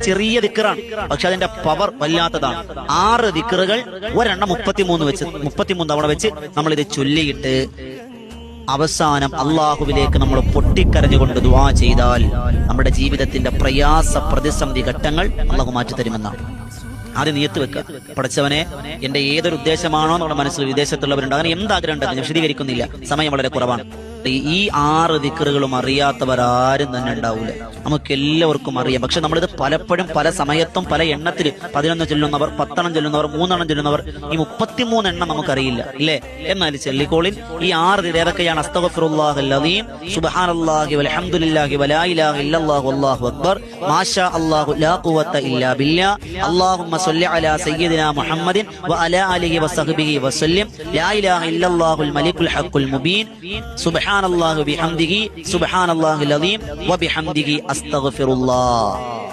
ചെറിയ ദിക്റാണ്, പക്ഷെ അതിന്റെ പവർ വല്ലാത്തതാണ്. 6 ദിക്റുകൾ ഒരെണ്ണം 33 തവണ വെച്ച് നമ്മൾ ഇത് ചൊല്ലിയിട്ട് അവസാനം അള്ളാഹുവിലേക്ക് നമ്മൾ പൊട്ടിക്കരഞ്ഞുകൊണ്ട് ദുആ ചെയ്താൽ നമ്മുടെ ജീവിതത്തിന്റെ പ്രയാസ പ്രതിസന്ധി ഘട്ടങ്ങൾ അള്ളാഹു മാറ്റിത്തരുമെന്നാണ്. ആദ്യം നിയത്ത് വെക്കുക, പഠിച്ചവനെ എന്റെ ഏതൊരു ഉദ്ദേശമാണോ നമ്മുടെ മനസ്സിൽ വിദേശത്തുള്ളവരുണ്ട്, അങ്ങനെ എന്താഗ്രഹം ഉണ്ടെന്ന് ഞാൻ വിശദീകരിക്കുന്നില്ല, സമയം വളരെ കുറവാണ്. ഈ 6 ദിക്റുകളും അറിയാത്തവരാരും തന്നെ ഉണ്ടാവൂല. നമുക്ക് എല്ലാവർക്കും അറിയാം. പക്ഷെ നമ്മളിത് പലപ്പോഴും പല സമയത്തും പല എണ്ണത്തിൽ 11 ചൊല്ലുന്നവർ, 10 ചൊല്ലുന്നവർ, 3 ചൊല്ലുന്നവർ, ഈ 33 എണ്ണം നമുക്കറിയില്ല ഇല്ലേ? എന്നാൽ ചെല്ലിക്കോളിൻ ഈ 6 ഏതൊക്കെയാണ്? അസ്തഗ്ഫിറുല്ലാഹൽ അദീം, സുബ്ഹാനല്ലാഹി വൽഹംദുലില്ലാഹി വലാ ഇലാഹ ഇല്ലല്ലാഹു വല്ലാഹു അക്ബർ, മാഷാ അല്ലാഹു ലാ ഖുവത ഇല്ലാ ബില്ലാഹ്, അല്ലാഹുമ്മ സ്വല്ലി അലാ സയ്യിദിനാ മുഹമ്മദിൻ വഅലാ ആലിഹി വസഹ്ബിഹി വസല്ലം, ലാ ഇലാഹ ഇല്ലല്ലാഹുൽ മലിക്കുൽ ഹഖുൽ മുബീൻ, സുബ്ഹാനല്ലാഹി ബിഹംദിഹി സുബ്ഹാനല്ലാഹിൽ അദീം വബിഹംദിഹി അസ്തഗ്ഫിറുല്ലാഹ്.